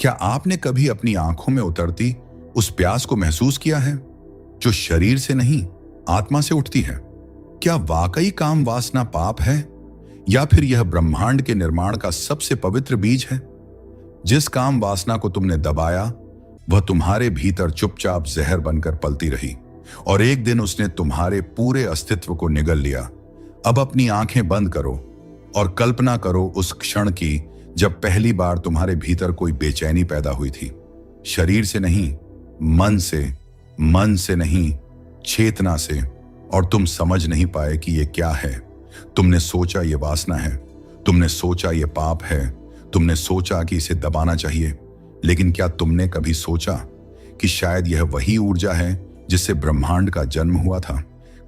क्या आपने कभी अपनी आंखों में उतरती उस प्यास को महसूस किया है जो शरीर से नहीं, आत्मा से उठती है? क्या वाकई काम वासना पाप है, या फिर यह ब्रह्मांड के निर्माण का सबसे पवित्र बीज है? जिस काम वासना को तुमने दबाया, वह तुम्हारे भीतर चुपचाप जहर बनकर पलती रही, और एक दिन उसने तुम्हारे पूरे अस्तित्व को निगल लिया। अब अपनी आंखें बंद करो और कल्पना करो उस क्षण की जब पहली बार तुम्हारे भीतर कोई बेचैनी पैदा हुई थी। शरीर से नहीं, मन से नहीं, चेतना से। और तुम समझ नहीं पाए कि यह क्या है। तुमने सोचा यह वासना है, तुमने सोचा यह पाप है, तुमने सोचा कि इसे दबाना चाहिए। लेकिन क्या तुमने कभी सोचा कि शायद यह वही ऊर्जा है जिससे ब्रह्मांड का जन्म हुआ था?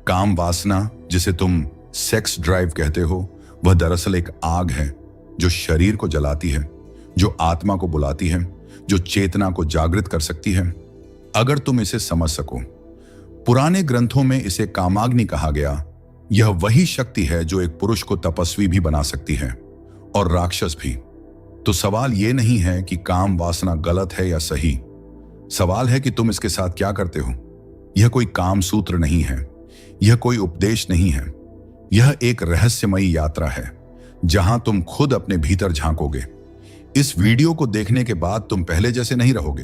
काम वासना, जिसे तुम सेक्स ड्राइव कहते हो, वह दरअसल एक आग है जो शरीर को जलाती है, जो आत्मा को बुलाती है, जो चेतना को जागृत कर सकती है। अगर तुम इसे समझ सको, पुराने ग्रंथों में इसे कामाग्नि कहा गया। यह वही शक्ति है जो एक पुरुष को तपस्वी भी बना सकती है और राक्षस भी। तो सवाल यह नहीं है कि काम वासना गलत है या सही, सवाल है कि तुम इसके साथ क्या करते हो। यह कोई काम सूत्र नहीं है, यह कोई उपदेश नहीं है, यह एक रहस्यमयी यात्रा है जहां तुम खुद अपने भीतर झांकोगे। इस वीडियो को देखने के बाद तुम पहले जैसे नहीं रहोगे।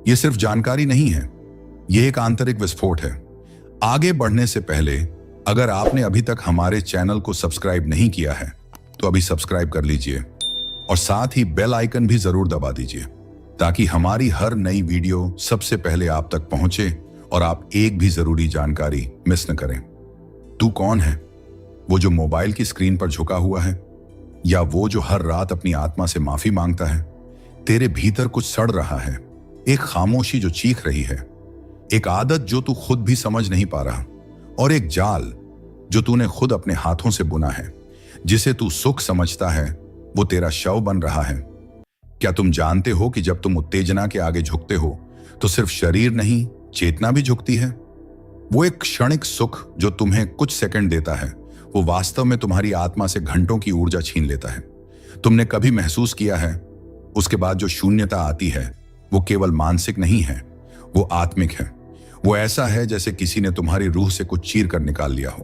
यह सिर्फ जानकारी नहीं है, यह एक आंतरिक विस्फोट है। आगे बढ़ने से पहले, अगर आपने अभी तक हमारे चैनल को सब्सक्राइब नहीं किया है तो अभी सब्सक्राइब कर लीजिए और साथ ही बेल आइकन भी जरूर दबा दीजिए, ताकि हमारी हर नई वीडियो सबसे पहले आप तक पहुंचे और आप एक भी जरूरी जानकारी मिस न करें। तू कौन है? वो जो मोबाइल की स्क्रीन पर झुका हुआ है, या वो जो हर रात अपनी आत्मा से माफी मांगता है? तेरे भीतर कुछ सड़ रहा है, एक खामोशी जो चीख रही है, एक आदत जो तू खुद भी समझ नहीं पा रहा, और एक जाल जो तूने खुद अपने हाथों से बुना है। जिसे तू सुख समझता है वो तेरा शव बन रहा है। क्या तुम जानते हो कि जब तुम उत्तेजना के आगे झुकते हो तो सिर्फ शरीर नहीं, चेतना भी झुकती है? वो एक क्षणिक सुख जो तुम्हें कुछ सेकंड देता है, वो वास्तव में तुम्हारी आत्मा से घंटों की ऊर्जा छीन लेता है। तुमने कभी महसूस किया है उसके बाद जो शून्यता आती है वो केवल मानसिक नहीं है, वो आत्मिक है। वो ऐसा है जैसे किसी ने तुम्हारी रूह से कुछ चीर कर निकाल लिया हो।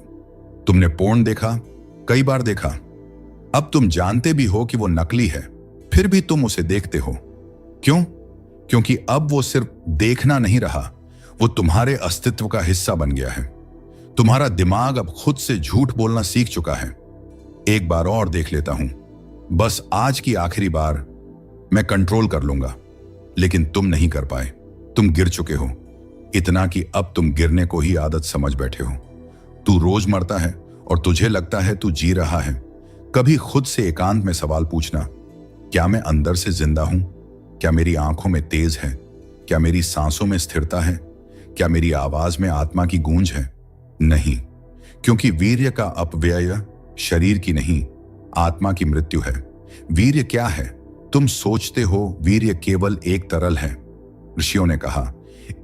तुमने पोर्न देखा, कई बार देखा, अब तुम जानते भी हो कि वो नकली है, फिर भी तुम उसे देखते हो। क्यों? क्योंकि अब वो सिर्फ देखना नहीं रहा, वो तुम्हारे अस्तित्व का हिस्सा बन गया है। तुम्हारा दिमाग अब खुद से झूठ बोलना सीख चुका है। एक बार और देख लेता हूं, बस आज की आखिरी बार, मैं कंट्रोल कर लूंगा। लेकिन तुम नहीं कर पाए। तुम गिर चुके हो, इतना कि अब तुम गिरने को ही आदत समझ बैठे हो। तू रोज मरता है और तुझे लगता है तू जी रहा है। कभी खुद से एकांत में सवाल पूछना, क्या मैं अंदर से जिंदा हूं? क्या मेरी आंखों में तेज है? क्या मेरी सांसों में स्थिरता है? क्या मेरी आवाज में आत्मा की गूंज है? नहीं, क्योंकि वीर्य का अपव्यय शरीर की नहीं, आत्मा की मृत्यु है। वीर्य क्या है? तुम सोचते हो वीर्य केवल एक तरल है। ऋषियों ने कहा,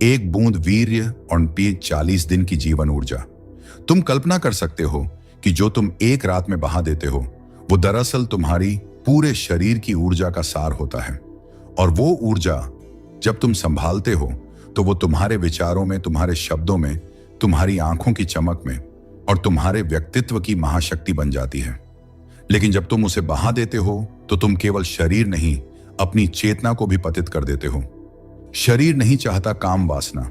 एक बूंद वीर्य और 40 दिन की जीवन ऊर्जा। तुम कल्पना कर सकते हो कि जो तुम एक रात में बहा देते हो वो दरअसल तुम्हारी पूरे शरीर की ऊर्जा का सार होता है। और वो ऊर्जा जब तुम संभालते हो तो वो तुम्हारे विचारों में, तुम्हारे शब्दों में, तुम्हारी आंखों की चमक में और तुम्हारे व्यक्तित्व की महाशक्ति बन जाती है। लेकिन जब तुम उसे बहा देते हो तो तुम केवल शरीर नहीं, अपनी चेतना को भी पतित कर देते हो। शरीर नहीं चाहता काम वासना,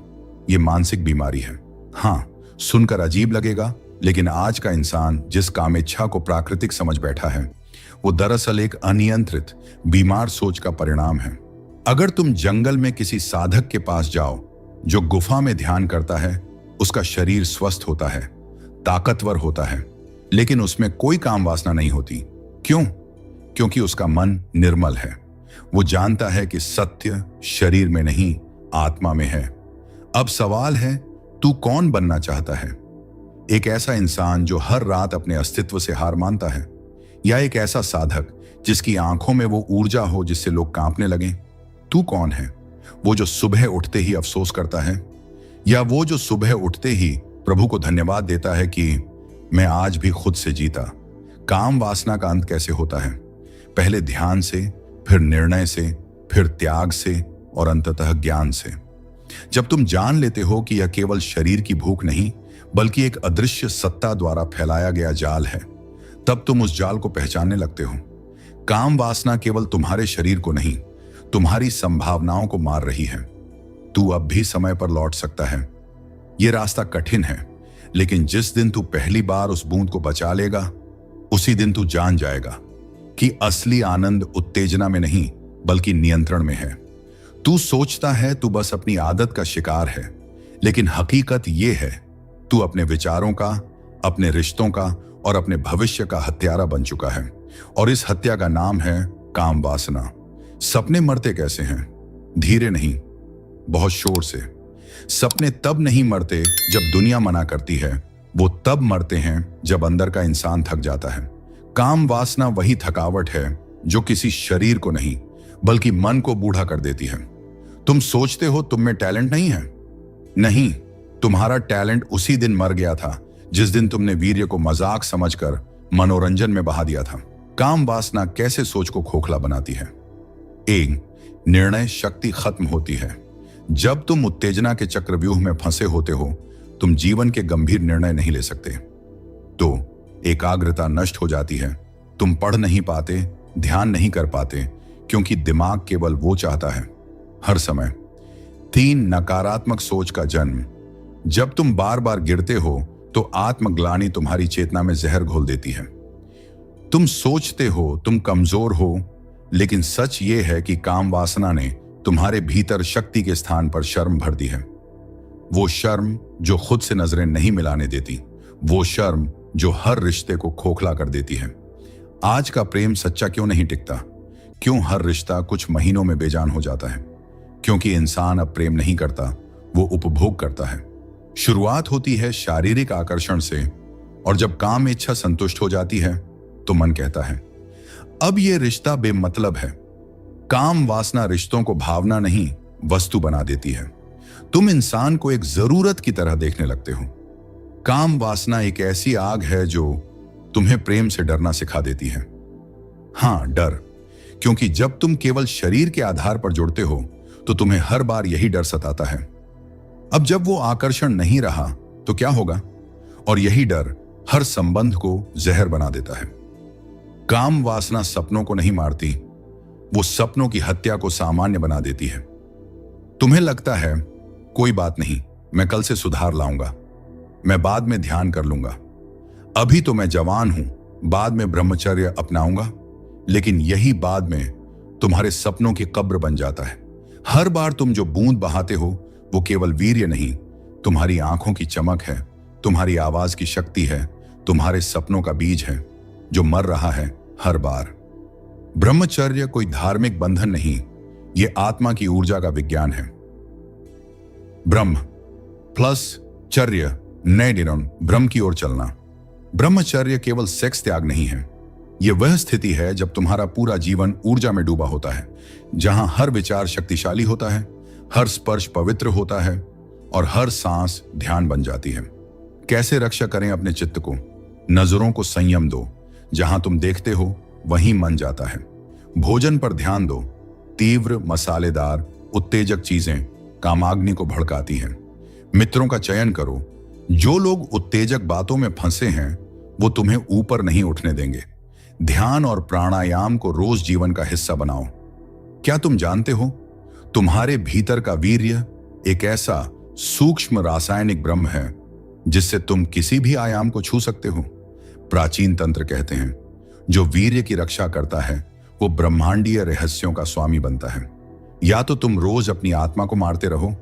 ये मानसिक बीमारी है। हाँ, सुनकर अजीब लगेगा, लेकिन आज का इंसान जिस कामेच्छा को प्राकृतिक समझ बैठा है वो दरअसल एक अनियंत्रित बीमार सोच का परिणाम है। अगर तुम जंगल में किसी साधक के पास जाओ जो गुफा में ध्यान करता है, उसका शरीर स्वस्थ होता है, ताकतवर होता है, लेकिन उसमें कोई काम वासना नहीं होती। क्यों? क्योंकि उसका मन निर्मल है। वो जानता है कि सत्य शरीर में नहीं, आत्मा में है। अब सवाल है, तू कौन बनना चाहता है? एक ऐसा इंसान जो हर रात अपने अस्तित्व से हार मानता है, या एक ऐसा साधक जिसकी आंखों में वो ऊर्जा हो जिससे लोग कांपने लगें? तू कौन है? वो जो सुबह उठते ही अफसोस करता है, या वो जो सुबह उठते ही प्रभु को धन्यवाद देता है कि मैं आज भी खुद से जीता? काम वासना का अंत कैसे होता है? पहले ध्यान से, फिर निर्णय से, फिर त्याग से और अंततः ज्ञान से। जब तुम जान लेते हो कि यह केवल शरीर की भूख नहीं बल्कि एक अदृश्य सत्ता द्वारा फैलाया गया जाल है, तब तुम उस जाल को पहचानने लगते हो। काम वासना केवल तुम्हारे शरीर को नहीं, तुम्हारी संभावनाओं को मार रही है। तू अब भी समय पर लौट सकता है। यह रास्ता कठिन है, लेकिन जिस दिन तू पहली बार उस बूंद को बचा लेगा, उसी दिन तू जान जाएगा कि असली आनंद उत्तेजना में नहीं बल्कि नियंत्रण में है। तू सोचता है तू बस अपनी आदत का शिकार है, लेकिन हकीकत यह है तू अपने विचारों का, अपने रिश्तों का और अपने भविष्य का हत्यारा बन चुका है। और इस हत्या का नाम है काम वासना। सपने मरते कैसे हैं? धीरे नहीं, बहुत शोर से। सपने तब नहीं मरते जब दुनिया मना करती है, वो तब मरते हैं जब अंदर का इंसान थक जाता है। काम वासना वही थकावट है जो किसी शरीर को नहीं बल्कि मन को बूढ़ा कर देती है। तुम सोचते हो तुम में टैलेंट नहीं है। नहीं, तुम्हारा टैलेंट उसी दिन मर गया था जिस दिन तुमने वीर्य को मजाक समझकर मनोरंजन में बहा दिया था। काम वासना कैसे सोच को खोखला बनाती है? एक, निर्णय शक्ति खत्म होती है। जब तुम उत्तेजना के चक्रव्यूह में फंसे होते हो, तुम जीवन के गंभीर निर्णय नहीं ले सकते। तो एकाग्रता नष्ट हो जाती है। तुम पढ़ नहीं पाते, ध्यान नहीं कर पाते, क्योंकि दिमाग केवल वो चाहता है हर समय। 3, नकारात्मक सोच का जन्म। जब तुम बार बार गिरते हो तो आत्मग्लानि तुम्हारी चेतना में जहर घोल देती है। तुम सोचते हो तुम कमजोर हो, लेकिन सच ये है कि काम वासना ने तुम्हारे भीतर शक्ति के स्थान पर शर्म भर दी है। वो शर्म जो खुद से नजरें नहीं मिलाने देती, वो शर्म जो हर रिश्ते को खोखला कर देती है। आज का प्रेम सच्चा क्यों नहीं टिकता? क्यों हर रिश्ता कुछ महीनों में बेजान हो जाता है? क्योंकि इंसान अब प्रेम नहीं करता, वो उपभोग करता है। शुरुआत होती है शारीरिक आकर्षण से, और जब काम इच्छा संतुष्ट हो जाती है तो मन कहता है अब यह रिश्ता बेमतलब है। काम वासना रिश्तों को भावना नहीं वस्तु बना देती है। तुम इंसान को एक जरूरत की तरह देखने लगते हो। काम वासना एक ऐसी आग है जो तुम्हें प्रेम से डरना सिखा देती है। हां, डर, क्योंकि जब तुम केवल शरीर के आधार पर जुड़ते हो तो तुम्हें हर बार यही डर सताता है। अब जब वो आकर्षण नहीं रहा तो क्या होगा? और यही डर हर संबंध को जहर बना देता है। काम वासना सपनों को नहीं मारती, वो सपनों की हत्या को सामान्य बना देती है। तुम्हें लगता है कोई बात नहीं, मैं कल से सुधार लाऊंगा, मैं बाद में ध्यान कर लूंगा, अभी तो मैं जवान हूं, बाद में ब्रह्मचर्य अपनाऊंगा। लेकिन यही बाद में तुम्हारे सपनों की कब्र बन जाता है। हर बार तुम जो बूंद बहाते हो वो केवल वीर्य नहीं, तुम्हारी आंखों की चमक है, तुम्हारी आवाज की शक्ति है, तुम्हारे सपनों का बीज है जो मर रहा है हर बार। ब्रह्मचर्य कोई धार्मिक बंधन नहीं, ये आत्मा की ऊर्जा का विज्ञान है। ब्रह्म प्लस चर्य, नए डिनोन, ब्रह्म की ओर चलना। ब्रह्मचर्य केवल सेक्स त्याग नहीं है, यह वह स्थिति है जब तुम्हारा पूरा जीवन ऊर्जा में डूबा होता है, जहां हर विचार शक्तिशाली होता है, हर स्पर्श पवित्र होता है और हर सांस ध्यान बन जाती है। कैसे रक्षा करें अपने चित्त को? नजरों को संयम दो, जहां तुम देखते हो वहीं मन जाता है। भोजन पर ध्यान दो, तीव्र मसालेदार उत्तेजक चीजें कामाग्नि को भड़काती हैं। मित्रों का चयन करो, जो लोग उत्तेजक बातों में फंसे हैं वो तुम्हें ऊपर नहीं उठने देंगे। ध्यान और प्राणायाम को रोज जीवन का हिस्सा बनाओ। क्या तुम जानते हो, तुम्हारे भीतर का वीर्य एक ऐसा सूक्ष्म रासायनिक ब्रह्म है जिससे तुम किसी भी आयाम को छू सकते हो। प्राचीन तंत्र कहते हैं जो वीर्य की रक्षा करता है वो ब्रह्मांडीय रहस्यों का स्वामी बनता है। या तो तुम रोज अपनी आत्मा को मारते रहो,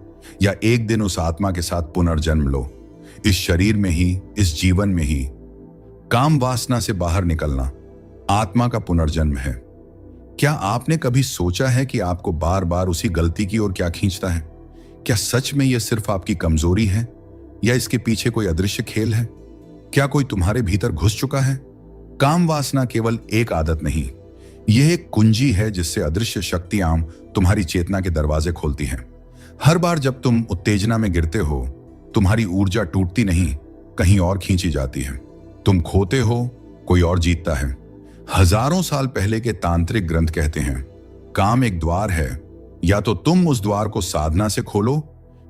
या एक दिन उस आत्मा के साथ पुनर्जन्म लो। इस शरीर में ही, इस जीवन में ही काम वासना से बाहर निकलना आत्मा का पुनर्जन्म है। क्या आपने कभी सोचा है कि आपको बार बार उसी गलती की ओर क्या खींचता है? क्या सच में यह सिर्फ आपकी कमजोरी है या इसके पीछे कोई अदृश्य खेल है? क्या कोई तुम्हारे भीतर घुस चुका है? काम वासना केवल एक आदत नहीं, यह एक कुंजी है जिससे अदृश्य शक्तियां तुम्हारी चेतना के दरवाजे खोलती हैं। हर बार जब तुम उत्तेजना में गिरते हो, तुम्हारी ऊर्जा टूटती नहीं, कहीं और खींची जाती है। तुम खोते हो, कोई और जीतता है। हजारों साल पहले के तांत्रिक ग्रंथ कहते हैं काम एक द्वार है, या तो तुम उस द्वार को साधना से खोलो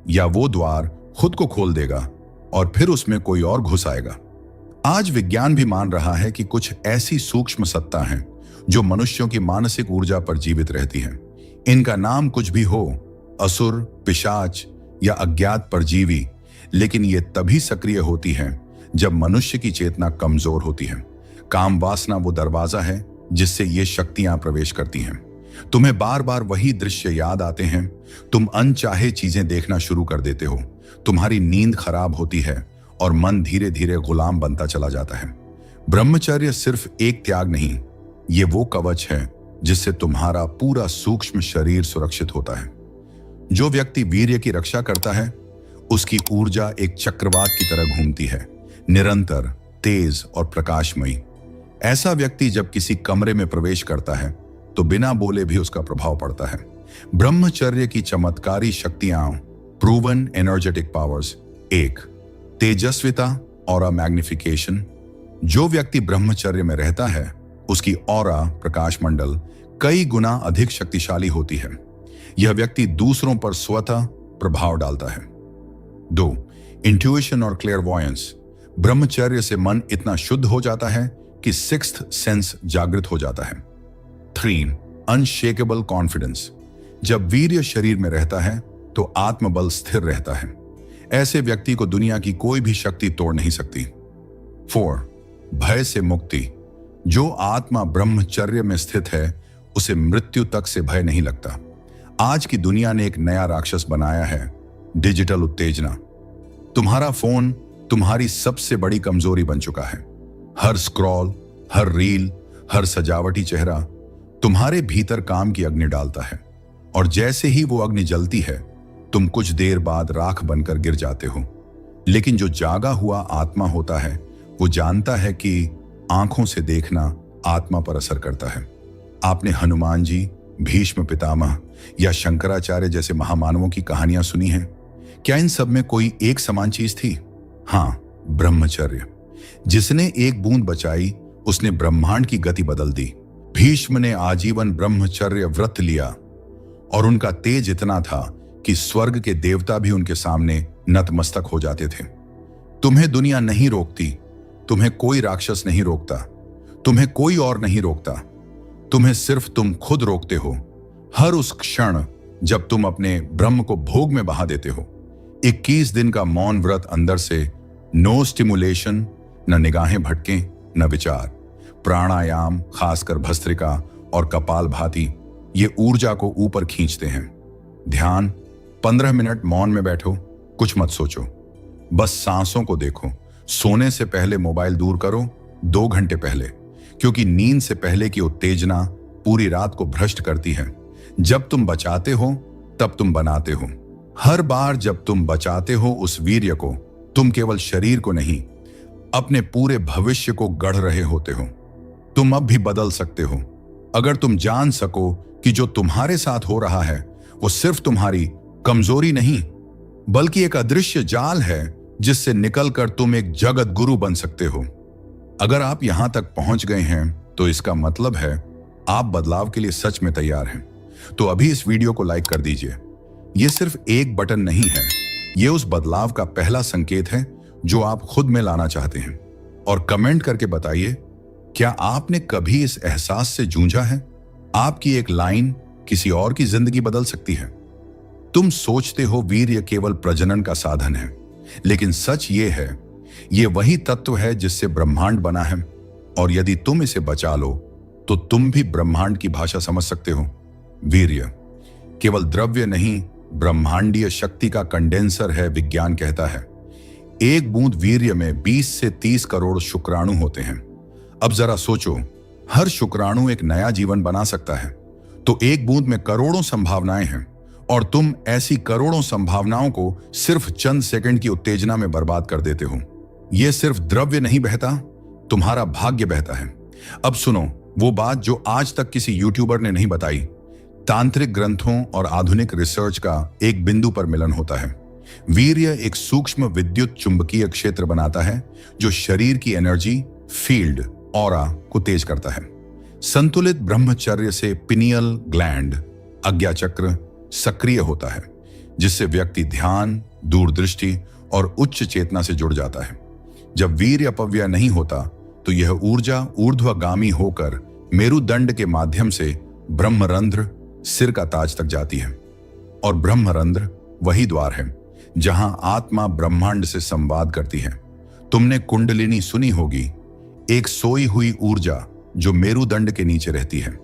या वो द्वार खुद को खोल देगा और फिर उसमें कोई और घुस आएगा। आज विज्ञान भी मान रहा है कि कुछ ऐसी सूक्ष्म सत्ता हैं जो मनुष्यों की मानसिक ऊर्जा पर जीवित रहती हैं। इनका नाम कुछ भी हो, असुर, पिशाच या अज्ञात परजीवी, लेकिन ये तभी सक्रिय होती हैं जब मनुष्य की चेतना कमजोर होती है। काम वासना वो दरवाजा है जिससे ये शक्तियां प्रवेश करती हैं। तुम्हें बार बार वही दृश्य याद आते हैं, तुम अनचाहे चीजें देखना शुरू कर देते हो, तुम्हारी नींद खराब होती है और मन धीरे धीरे गुलाम बनता चला जाता है। ब्रह्मचर्य सिर्फ एक त्याग नहीं, ये वो कवच है जिससे तुम्हारा पूरा सूक्ष्म शरीर सुरक्षित होता है। जो व्यक्ति वीर्य की रक्षा करता है, उसकी ऊर्जा एक चक्रवात की तरह घूमती है, निरंतर, तेज और प्रकाशमयी। ऐसा व्यक्ति जब किसी कमरे में प्रवेश करता है तो बिना बोले भी उसका प्रभाव पड़ता है। ब्रह्मचर्य की चमत्कारी शक्तियां, प्रूवन एनर्जेटिक पावर्स। 1. तेजस्विता और मैग्निफिकेशन। जो व्यक्ति ब्रह्मचर्य में रहता है, उसकी ऑरा, प्रकाश मंडल, कई गुना अधिक शक्तिशाली होती है। यह व्यक्ति दूसरों पर स्वतः प्रभाव डालता है। 2. इंट्यूशन और क्लेयरवॉयंस। ब्रह्मचर्य से मन इतना शुद्ध हो जाता है कि सिक्स्थ सेंस जागृत हो जाता है। 3. Unshakeable confidence. जब वीर्य शरीर में रहता है तो आत्मबल स्थिर रहता है। ऐसे व्यक्ति को दुनिया की कोई भी शक्ति तोड़ नहीं सकती। 4. भय से मुक्ति। जो आत्मा ब्रह्मचर्य में स्थित है, उसे मृत्यु तक से भय नहीं लगता। आज की दुनिया ने एक नया राक्षस बनाया है, डिजिटल उत्तेजना। तुम्हारा फोन तुम्हारी सबसे बड़ी कमजोरी बन चुका है। हर स्क्रॉल, हर रील, हर सजावटी चेहरा तुम्हारे भीतर काम की अग्नि डालता है, और जैसे ही वो अग्नि जलती है, तुम कुछ देर बाद राख बनकर गिर जाते हो। लेकिन जो जागा हुआ आत्मा होता है, वो जानता है कि आंखों से देखना आत्मा पर असर करता है। आपने हनुमान जी, भीष्म पितामह या शंकराचार्य जैसे महामानवों की कहानियां सुनी हैं। क्या इन सब में कोई एक समान चीज थी? हाँ, ब्रह्मचर्य। जिसने एक बूंद बचाई, उसने ब्रह्मांड की गति बदल दी। भीष्म ने आजीवन ब्रह्मचर्य व्रत लिया और उनका तेज इतना था कि स्वर्ग के देवता भी उनके सामने नतमस्तक हो जाते थे। तुम्हें दुनिया नहीं रोकती, तुम्हें कोई राक्षस नहीं रोकता, तुम्हें कोई और नहीं रोकता, तुम्हें सिर्फ तुम खुद रोकते हो। हर उस क्षण जब तुम अपने ब्रह्म को भोग में बहा देते हो। 21 दिन का मौन व्रत अंदर से, नो स्टिमुलेशन, न निगाहें भटकें, न विचार। प्राणायाम, खासकर भस्त्रिका और कपालभाति, ये ऊर्जा को ऊपर खींचते हैं। ध्यान, 15 मिनट मौन में बैठो, कुछ मत सोचो, बस सांसों को देखो। सोने से पहले मोबाइल दूर करो, 2 घंटे पहले, क्योंकि नींद से पहले की उत्तेजना पूरी रात को भ्रष्ट करती है। जब तुम बचाते हो, तब तुम बनाते हो। हर बार जब तुम बचाते हो उस वीर्य को, तुम केवल शरीर को नहीं, अपने पूरे भविष्य को गढ़ रहे होते हो। तुम अब भी बदल सकते हो, अगर तुम जान सको कि जो तुम्हारे साथ हो रहा है वो सिर्फ तुम्हारी कमजोरी नहीं, बल्कि एक अदृश्य जाल है जिससे निकलकर तुम एक जगत गुरु बन सकते हो। अगर आप यहां तक पहुंच गए हैं तो इसका मतलब है आप बदलाव के लिए सच में तैयार हैं। तो अभी इस वीडियो को लाइक कर दीजिए। यह सिर्फ एक बटन नहीं है, यह उस बदलाव का पहला संकेत है जो आप खुद में लाना चाहते हैं। और कमेंट करके बताइए, क्या आपने कभी इस एहसास से जूझा है? आपकी एक लाइन किसी और की जिंदगी बदल सकती है। तुम सोचते हो वीर्य केवल प्रजनन का साधन है, लेकिन सच ये है, ये वही तत्व है जिससे ब्रह्मांड बना है। और यदि तुम इसे बचा लो तो तुम भी ब्रह्मांड की भाषा समझ सकते हो। वीर्य केवल द्रव्य नहीं, ब्रह्मांडीय शक्ति का कंडेंसर है, विज्ञान कहता है। एक बूंद वीर्य में 20 से 30 करोड़ शुक्राणु होते हैं। अब जरा सोचो, हर शुक्राणु एक नया जीवन बना सकता है, तो एक बूंद में करोड़ों संभावनाएं हैं, और तुम ऐसी करोड़ों संभावनाओं को सिर्फ चंद सेकंड की उत्तेजना में बर्बाद कर देते हो। यह सिर्फ द्रव्य नहीं बहता, तुम्हारा भाग्य बहता है। अब सुनो वो बात जो आज तक किसी यूट्यूबर ने नहीं बताई। तांत्रिक ग्रंथों और आधुनिक रिसर्च का एक बिंदु पर मिलन होता है। वीर्य एक सूक्ष्म विद्युत चुंबकीय क्षेत्र बनाता है जो शरीर की एनर्जी, फील्ड, ऑरा को तेज करता है। संतुलित ब्रह्मचर्य से पिनियल ग्लैंड आज्ञा चक्र सक्रिय होता है, जिससे व्यक्ति ध्यान, दूरदृष्टि और उच्च चेतना से जुड़ जाता है। जब वीर्य अपव्यय नहीं होता तो यह ऊर्जा ऊर्ध्वगामी होकर मेरुदंड के माध्यम से ब्रह्मरंध्र सिर का ताज तक जाती है। और ब्रह्मरंध्र वही द्वार है जहां आत्मा ब्रह्मांड से संवाद करती है। तुमने कुंडलिनी सुनी होगी, एक सोई हुई ऊर्जा जो मेरुदंड के नीचे रहती है,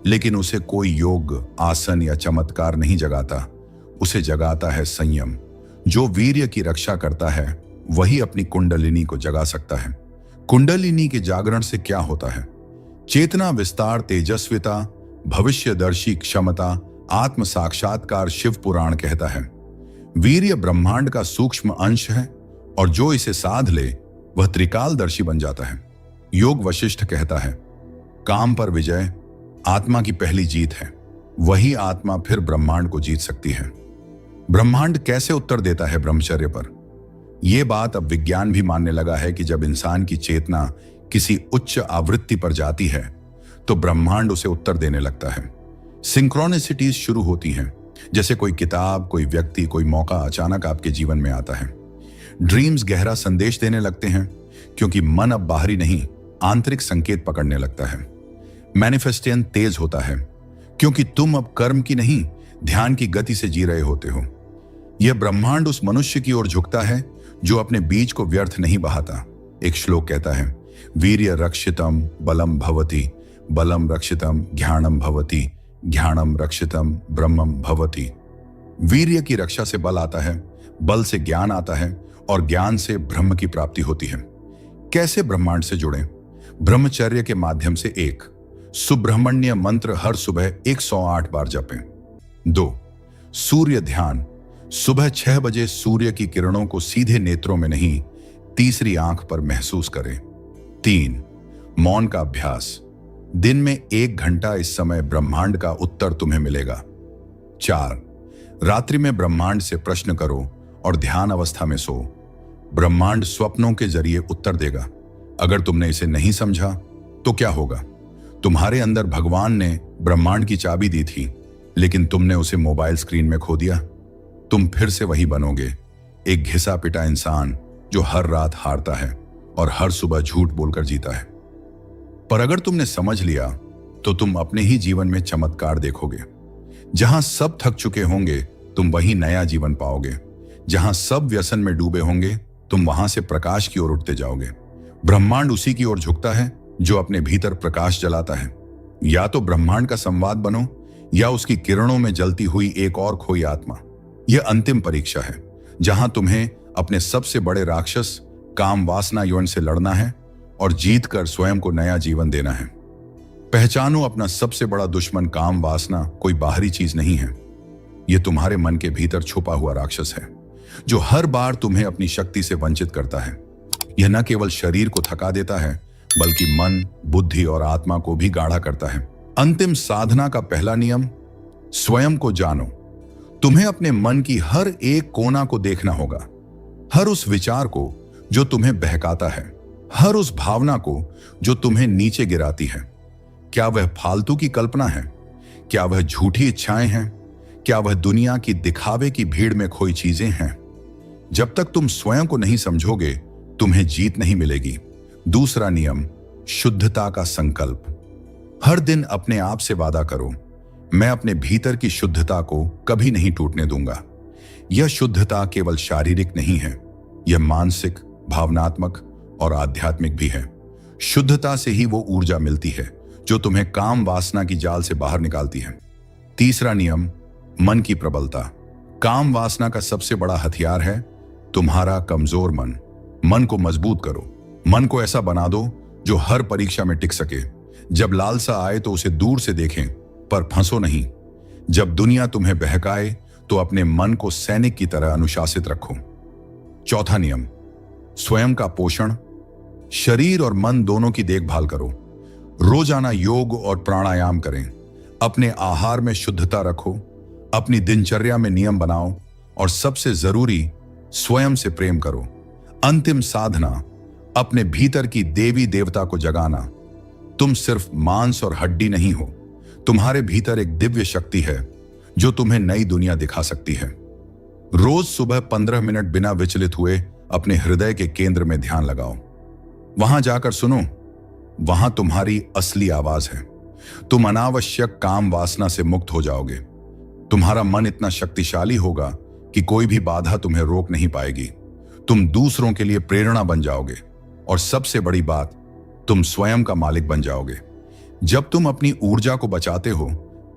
लेकिन उसे कोई योग, आसन या चमत्कार नहीं जगाता। उसे जगाता है संयम। जो वीर्य की रक्षा करता है वही अपनी कुंडलिनी को जगा सकता है। कुंडलिनी के जागरण से क्या होता है? चेतना विस्तार, तेजस्विता, भविष्यदर्शी क्षमता, आत्म साक्षात्कार शिव पुराण कहता है। वीर्य ब्रह्मांड का सूक्ष्म अंश है और जो इसे साध ले वह त्रिकालदर्शी बन जाता है। योग वशिष्ठ कहता है, काम पर विजय आत्मा की पहली जीत है। वही आत्मा फिर ब्रह्मांड को जीत सकती है। ब्रह्मांड कैसे उत्तर देता है ब्रह्मचर्य पर? यह बात अब विज्ञान भी मानने लगा है कि जब इंसान की चेतना किसी उच्च आवृत्ति पर जाती है तो ब्रह्मांड उसे उत्तर देने लगता है। सिंक्रोनिसिटीज शुरू होती हैं, जैसे कोई किताब, कोई व्यक्ति, कोई मौका अचानक आपके जीवन में आता है। ड्रीम्स गहरा संदेश देने लगते हैं क्योंकि मन अब बाहरी नहीं, आंतरिक संकेत पकड़ने लगता है। मैनिफेस्टेशन तेज होता है क्योंकि तुम अब कर्म की नहीं, ध्यान की गति से जी रहे होते हो। यह ब्रह्मांड उस मनुष्य की ओर झुकता है जो अपने बीज को व्यर्थ नहीं बहाता। एक श्लोक कहता है, वीर्य रक्षितम बलम भवति, बलम रक्षितम ज्ञानम भवति, ज्ञानम रक्षितम ब्रह्मम भवति। वीर्य की रक्षा से बल आता है, बल से ज्ञान आता है और ज्ञान से ब्रह्म की प्राप्ति होती है। कैसे ब्रह्मांड से जुड़ें? ब्रह्मचर्य के माध्यम से। 1, सुब्रह्मण्य मंत्र हर सुबह 108 बार जपें। 2, सूर्य ध्यान। सुबह 6 बजे सूर्य की किरणों को सीधे नेत्रों में नहीं, तीसरी आंख पर महसूस करें। 3, मौन का अभ्यास। दिन में 1 घंटा इस समय ब्रह्मांड का उत्तर तुम्हें मिलेगा। 4, रात्रि में ब्रह्मांड से प्रश्न करो और ध्यान अवस्था में सो। ब्रह्मांड स्वप्नों के जरिए उत्तर देगा। अगर तुमने इसे नहीं समझा तो क्या होगा? तुम्हारे अंदर भगवान ने ब्रह्मांड की चाबी दी थी, लेकिन तुमने उसे मोबाइल स्क्रीन में खो दिया। तुम फिर से वही बनोगे, एक घिसा पिटा इंसान जो हर रात हारता है और हर सुबह झूठ बोलकर जीता है। पर अगर तुमने समझ लिया तो तुम अपने ही जीवन में चमत्कार देखोगे। जहां सब थक चुके होंगे तुम वही नया जीवन पाओगे। जहां सब व्यसन में डूबे होंगे तुम वहां से प्रकाश की ओर उठते जाओगे। ब्रह्मांड उसी की ओर झुकता है जो अपने भीतर प्रकाश जलाता है। या तो ब्रह्मांड का संवाद बनो या उसकी किरणों में जलती हुई एक और खोई आत्मा। यह अंतिम परीक्षा है जहां तुम्हें अपने सबसे बड़े राक्षस काम वासना यौन से लड़ना है और जीतकर स्वयं को नया जीवन देना है। पहचानो, अपना सबसे बड़ा दुश्मन काम वासना कोई बाहरी चीज नहीं है। यह तुम्हारे मन के भीतर छुपा हुआ राक्षस है जो हर बार तुम्हें अपनी शक्ति से वंचित करता है। यह न केवल शरीर को थका देता है बल्कि मन, बुद्धि और आत्मा को भी गाढ़ा करता है। अंतिम साधना का पहला नियम, स्वयं को जानो। तुम्हें अपने मन की हर एक कोना को देखना होगा, हर उस विचार को जो तुम्हें बहकाता है, हर उस भावना को जो तुम्हें नीचे गिराती है। क्या वह फालतू की कल्पना है? क्या वह झूठी इच्छाएं हैं? क्या वह दुनिया की दिखावे की भीड़ में खोई चीजें हैं? जब तक तुम स्वयं को नहीं समझोगे तुम्हें जीत नहीं मिलेगी। दूसरा नियम, शुद्धता का संकल्प। हर दिन अपने आप से वादा करो, मैं अपने भीतर की शुद्धता को कभी नहीं टूटने दूंगा। यह शुद्धता केवल शारीरिक नहीं है, यह मानसिक, भावनात्मक और आध्यात्मिक भी है। शुद्धता से ही वो ऊर्जा मिलती है जो तुम्हें काम वासना की जाल से बाहर निकालती है। तीसरा नियम, मन की प्रबलता। काम वासना का सबसे बड़ा हथियार है तुम्हारा कमजोर मन। मन को मजबूत करो। मन को ऐसा बना दो जो हर परीक्षा में टिक सके। जब लालसा आए तो उसे दूर से देखें पर फंसो नहीं। जब दुनिया तुम्हें बहकाए तो अपने मन को सैनिक की तरह अनुशासित रखो। चौथा नियम, स्वयं का पोषण। शरीर और मन दोनों की देखभाल करो। रोजाना योग और प्राणायाम करें। अपने आहार में शुद्धता रखो। अपनी दिनचर्या में नियम बनाओ और सबसे जरूरी, स्वयं से प्रेम करो। अंतिम साधना, अपने भीतर की देवी देवता को जगाना। तुम सिर्फ मांस और हड्डी नहीं हो। तुम्हारे भीतर एक दिव्य शक्ति है जो तुम्हें नई दुनिया दिखा सकती है। रोज सुबह 15 मिनट बिना विचलित हुए अपने हृदय के केंद्र में ध्यान लगाओ। वहां जाकर सुनो, वहां तुम्हारी असली आवाज है। तुम अनावश्यक काम वासना से मुक्त हो जाओगे। तुम्हारा मन इतना शक्तिशाली होगा कि कोई भी बाधा तुम्हें रोक नहीं पाएगी। तुम दूसरों के लिए प्रेरणा बन जाओगे और सबसे बड़ी बात, तुम स्वयं का मालिक बन जाओगे। जब तुम अपनी ऊर्जा को बचाते हो,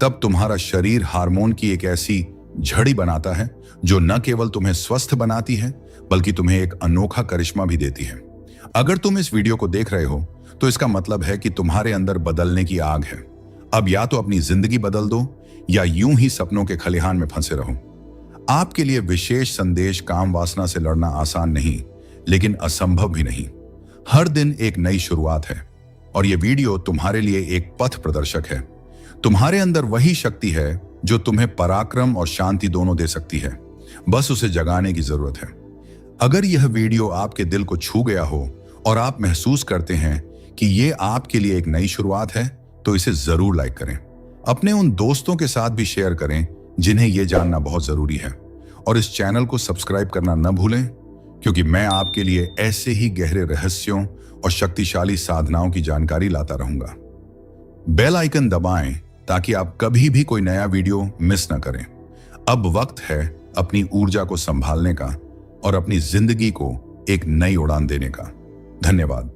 तब तुम्हारा शरीर हार्मोन की एक ऐसी झड़ी बनाता है जो न केवल तुम्हें स्वस्थ बनाती है बल्कि तुम्हें एक अनोखा करिश्मा भी देती है। अगर तुम इस वीडियो को देख रहे हो तो इसका मतलब है कि तुम्हारे अंदर बदलने की आग है। अब या तो अपनी जिंदगी बदल दो या यूं ही सपनों के खलिहान में फंसे रहो। आपके लिए विशेष संदेश, काम वासना से लड़ना आसान नहीं लेकिन असंभव भी नहीं। हर दिन एक नई शुरुआत है और यह वीडियो तुम्हारे लिए एक पथ प्रदर्शक है। तुम्हारे अंदर वही शक्ति है जो तुम्हें पराक्रम और शांति दोनों दे सकती है। बस उसे जगाने की जरूरत है। अगर यह वीडियो आपके दिल को छू गया हो और आप महसूस करते हैं कि यह आपके लिए एक नई शुरुआत है, तो इसे जरूर लाइक करें। अपने उन दोस्तों के साथ भी शेयर करें जिन्हें यह जानना बहुत जरूरी है। और इस चैनल को सब्सक्राइब करना न भूलें, क्योंकि मैं आपके लिए ऐसे ही गहरे रहस्यों और शक्तिशाली साधनाओं की जानकारी लाता रहूंगा। बेल आइकन दबाएं ताकि आप कभी भी कोई नया वीडियो मिस न करें। अब वक्त है अपनी ऊर्जा को संभालने का और अपनी जिंदगी को एक नई उड़ान देने का। धन्यवाद।